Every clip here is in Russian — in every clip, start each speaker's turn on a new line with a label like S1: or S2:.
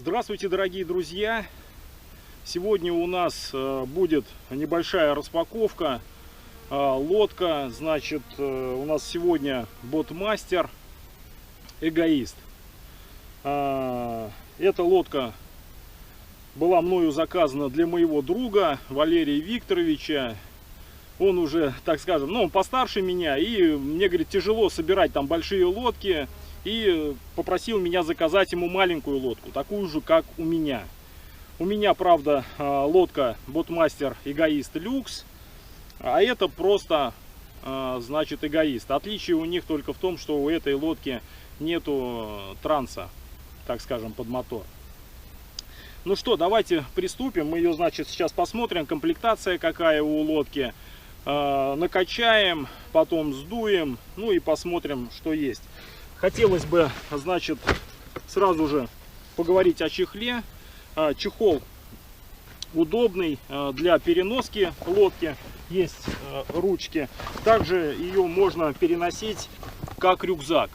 S1: Здравствуйте, дорогие друзья! Сегодня у нас будет небольшая распаковка. Лодка, значит, у нас сегодня Ботмастер Эгоист. Эта лодка была мною заказана для моего друга Валерия Викторовича. Он уже, так скажем, он постарше меня, и мне, говорит, тяжело собирать там большие лодки. И попросил меня заказать ему маленькую лодку, такую же, как у меня. У меня, правда, лодка Ботмастер Эгоист Люкс, а это просто, значит, Эгоист. Отличие у них только в том, что у этой лодки нету транса, так скажем, под мотор. Ну что, давайте приступим. Мы ее, значит, сейчас посмотрим, комплектация какая у лодки. Накачаем, потом сдуем, ну и посмотрим, что есть. Хотелось бы, значит, сразу же поговорить о чехле. Чехол удобный для переноски лодки. Есть ручки. Также ее можно переносить как рюкзак.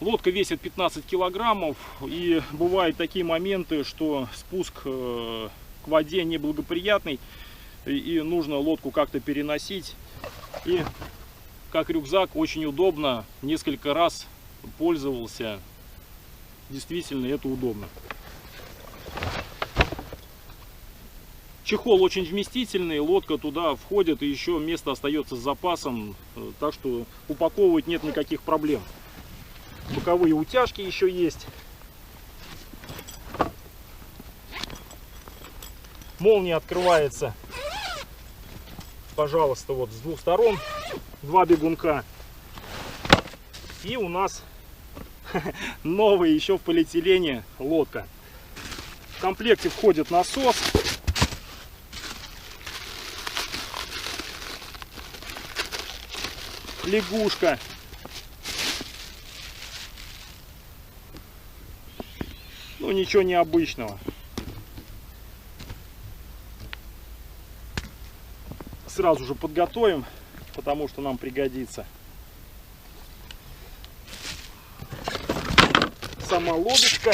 S1: Лодка весит 15 килограммов. И бывают такие моменты, что спуск к воде неблагоприятный. И нужно лодку как-то переносить. И как рюкзак очень удобно. Несколько раз пользовался, действительно это удобно. Чехол очень вместительный, лодка туда входит, и еще место остается с запасом, так что упаковывать нет никаких проблем. Боковые утяжки еще есть. Молния открывается, пожалуйста, вот с двух сторон, два бегунка. И у нас новая еще в полиэтилене лодка. В комплекте входит насос. Лягушка. Ну, ничего необычного. Сразу же подготовим, потому что нам пригодится. Сама лодочка,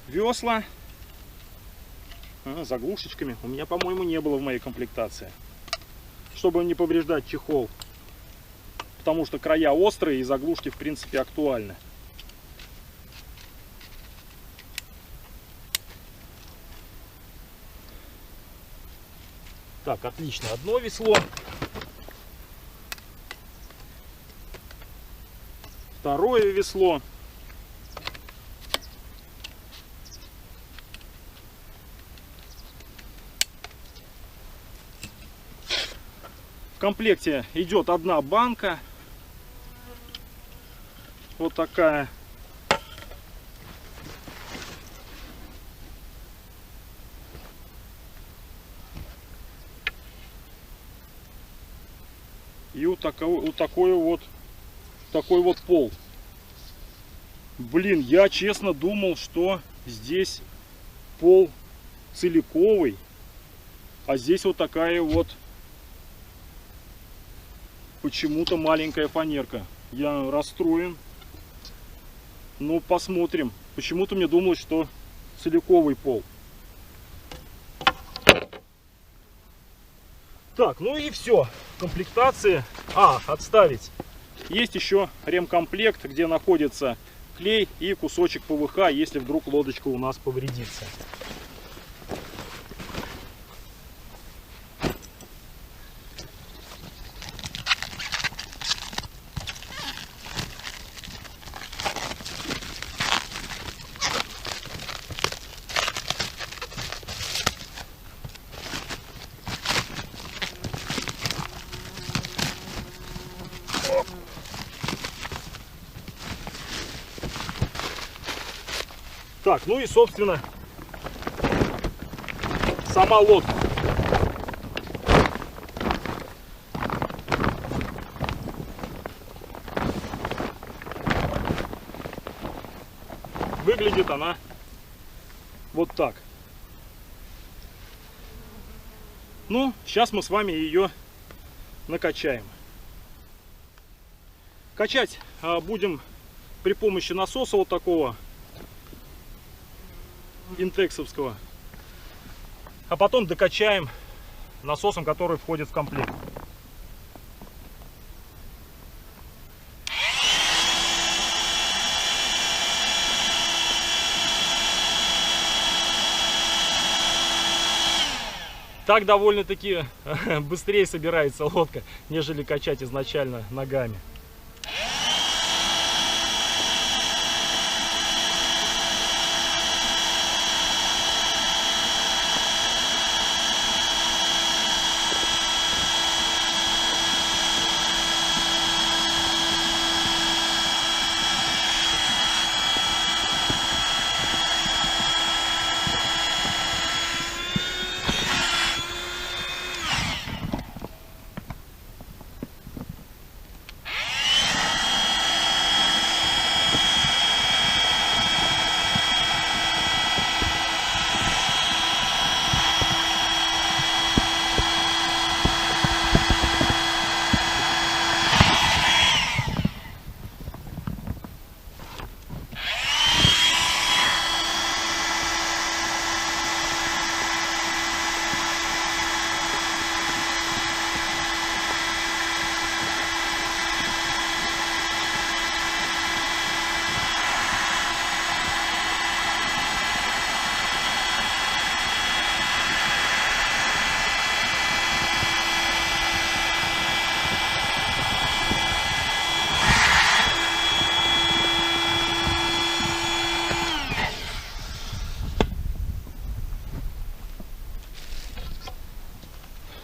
S1: весла, с заглушечками. У меня, по-моему, не было в моей комплектации, чтобы не повреждать чехол, потому что края острые и заглушки, в принципе, актуальны. Так, отлично, одно весло. Второе весло. В комплекте идет одна банка, вот такая. И вот такой вот пол. Блин, я честно думал, что здесь пол целиковый, а здесь вот такая вот почему-то маленькая фанерка. Я расстроен. Ну, посмотрим. Почему-то мне думалось, что целиковый пол. Так, ну и все. Комплектации. Отставить. Есть еще ремкомплект, где находится клей и кусочек ПВХ, если вдруг лодочка у нас повредится. Так, ну и, собственно, сама лодка. Выглядит она вот так. Ну, сейчас мы с вами ее накачаем. Качать будем при помощи насоса вот такого. интексовского. А потом докачаем насосом, который входит в комплект. Так довольно-таки быстрее собирается лодка, нежели качать изначально ногами.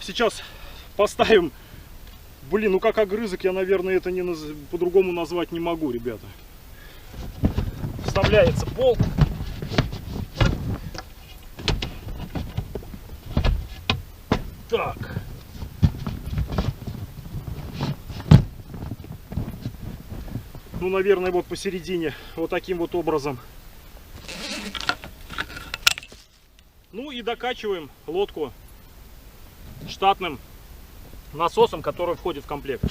S1: Сейчас поставим, блин, ну как огрызок, я, наверное, это по-другому назвать не могу, ребята. Вставляется болт. Так. Ну, наверное, вот посередине, вот таким вот образом. Ну и докачиваем лодку штатным насосом, который входит в комплект.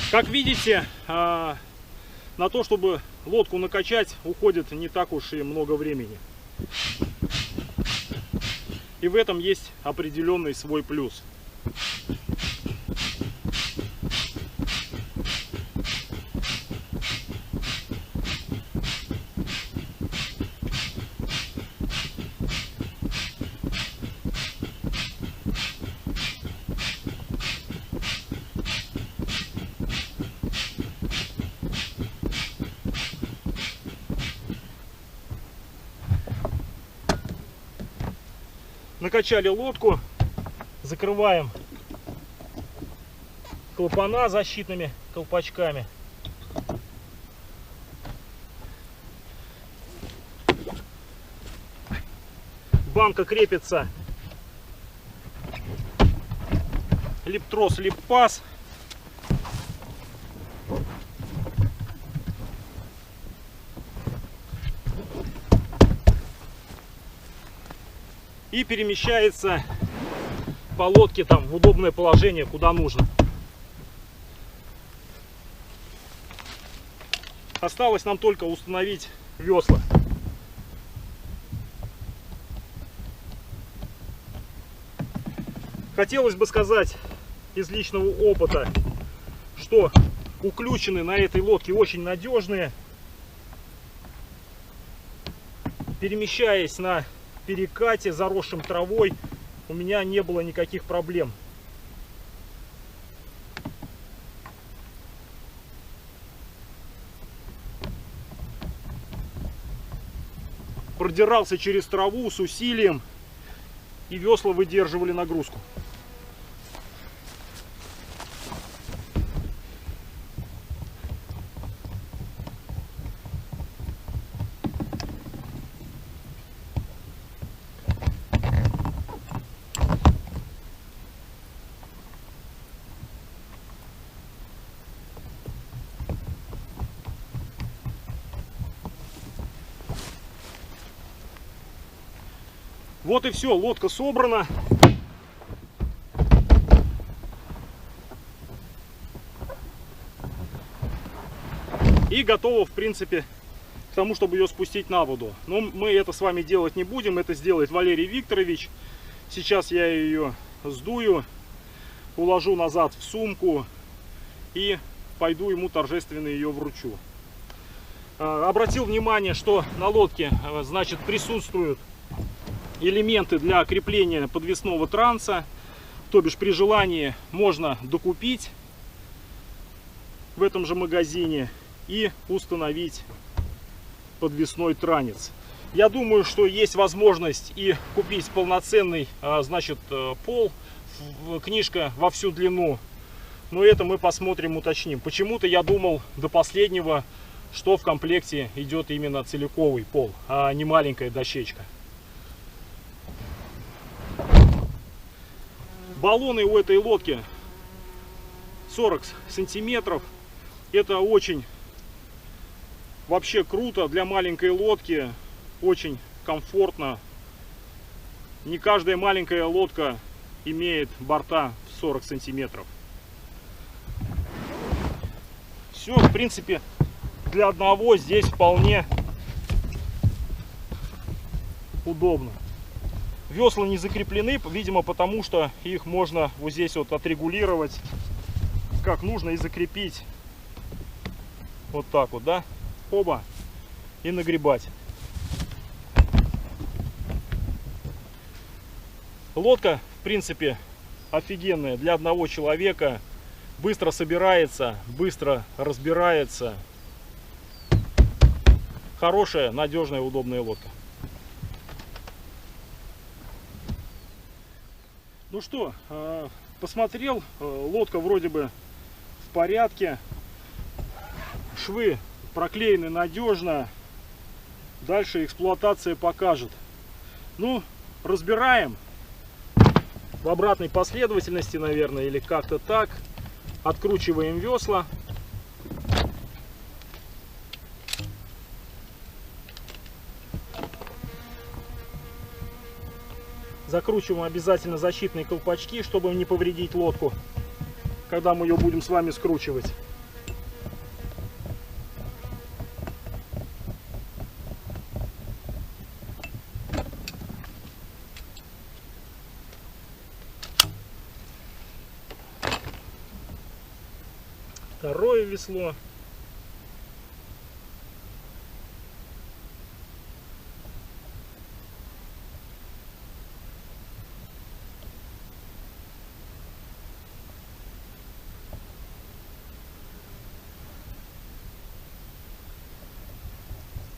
S1: Как видите, на то, чтобы лодку накачать, уходит не так уж и много времени. И в этом есть определенный свой плюс. Накачали лодку, закрываем клапана защитными колпачками. Банка крепится лип-трос, лип-паз. И перемещается по лодке там в удобное положение, куда нужно. Осталось нам только установить весла. Хотелось бы сказать из личного опыта, что уключены на этой лодке очень надежные. Перемещаясь на перекате, заросшем травой, у меня не было никаких проблем. Продирался через траву с усилием, и весла выдерживали нагрузку. Вот и все, лодка собрана. И готова, в принципе, к тому, чтобы ее спустить на воду. Но мы это с вами делать не будем, это сделает Валерий Викторович. Сейчас я ее сдую, уложу назад в сумку и пойду ему торжественно ее вручу. Обратил внимание, что на лодке, значит, присутствуют элементы для крепления подвесного транса, то бишь при желании можно докупить в этом же магазине и установить подвесной транец. Я думаю, что есть возможность и купить полноценный, значит, пол, книжка во всю длину, но это мы посмотрим, уточним. Почему-то я думал до последнего, что в комплекте идет именно целиковый пол, а не маленькая дощечка. Баллоны у этой лодки 40 сантиметров. Это очень вообще круто для маленькой лодки. Очень комфортно. Не каждая маленькая лодка имеет борта в 40 сантиметров. Все, в принципе, для одного здесь вполне удобно. Весла не закреплены, видимо, потому что их можно вот здесь вот отрегулировать как нужно и закрепить. Вот так вот, да? Оба. И нагребать. Лодка, в принципе, офигенная для одного человека. Быстро собирается, быстро разбирается. Хорошая, надежная, удобная лодка. Ну что, посмотрел, лодка вроде бы в порядке, швы проклеены надежно, дальше эксплуатация покажет. Ну, разбираем в обратной последовательности, наверное, или как-то так. Откручиваем весла. Закручиваем обязательно защитные колпачки, чтобы не повредить лодку, когда мы ее будем с вами скручивать. Второе весло.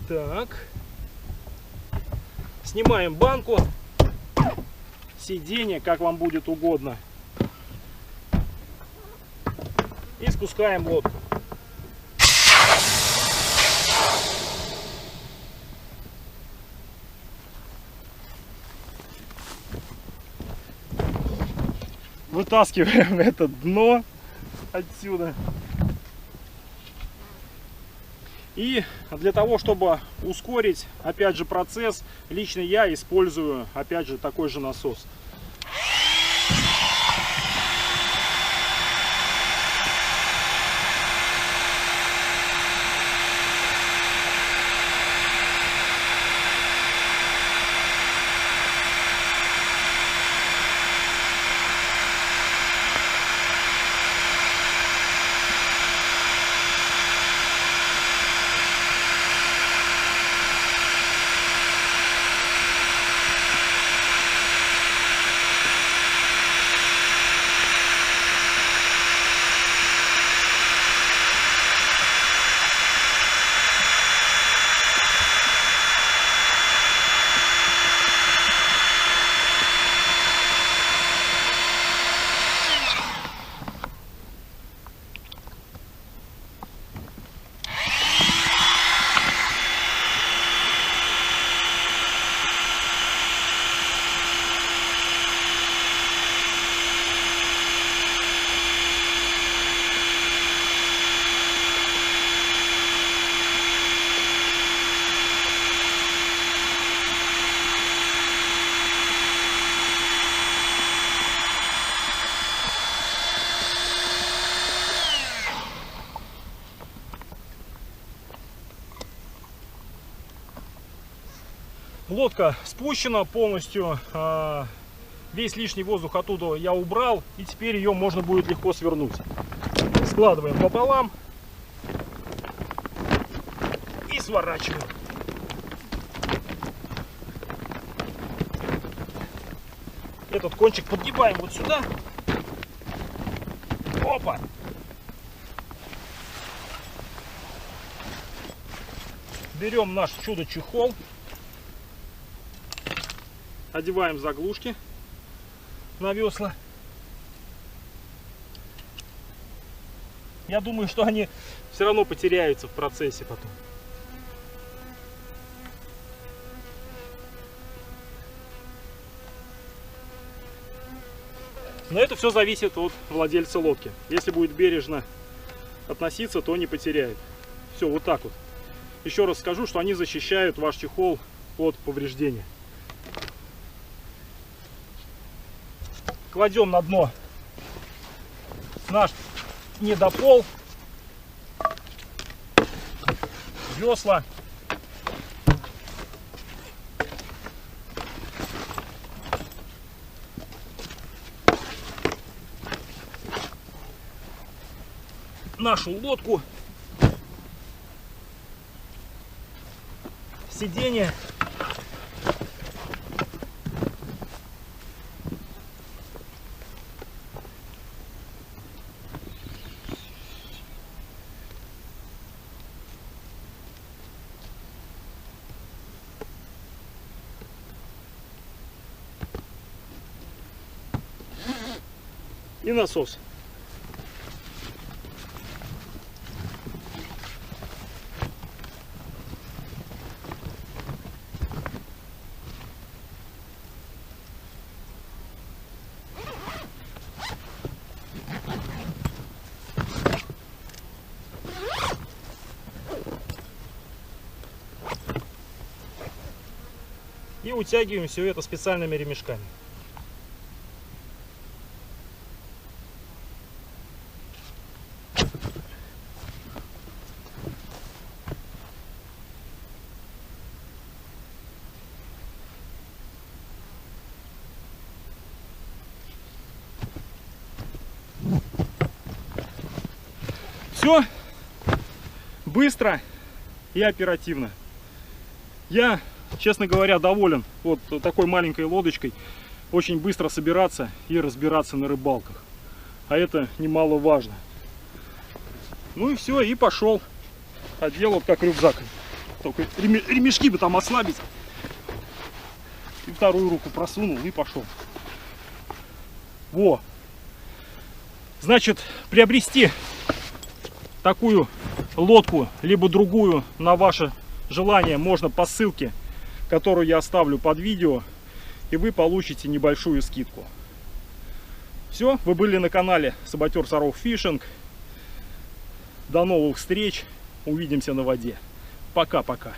S1: Так, снимаем банку, сиденье, как вам будет угодно, и спускаем лодку. Вытаскиваем это дно отсюда. И для того, чтобы ускорить, опять же, процесс, лично я использую, опять же, такой же насос. Лодка спущена полностью. Весь лишний воздух оттуда я убрал. И теперь ее можно будет легко свернуть. Складываем пополам. И сворачиваем. Этот кончик подгибаем вот сюда. Опа! Берем наш чудо-чехол. Одеваем заглушки на весла. Я думаю, что они все равно потеряются в процессе потом. Но это все зависит от владельца лодки. Если будет бережно относиться, то не потеряет. Все, вот так вот. Еще раз скажу, что они защищают ваш чехол от повреждения. Кладем на дно наш недопол, весла. Нашу лодку, сиденье, и насос. И утягиваем все это специальными ремешками. Все быстро и оперативно. Я, честно говоря, доволен вот такой маленькой лодочкой. Очень быстро собираться и разбираться на рыбалках. А это немаловажно. Ну и все, и пошел. Одел вот как рюкзак. Только ремешки бы там ослабить. И вторую руку просунул и пошел. Во! Значит, приобрести такую лодку, либо другую на ваше желание можно по ссылке, которую я оставлю под видео, и вы получите небольшую скидку. Все, вы были на канале Саботер Саров Фишинг. До новых встреч, увидимся на воде. Пока-пока.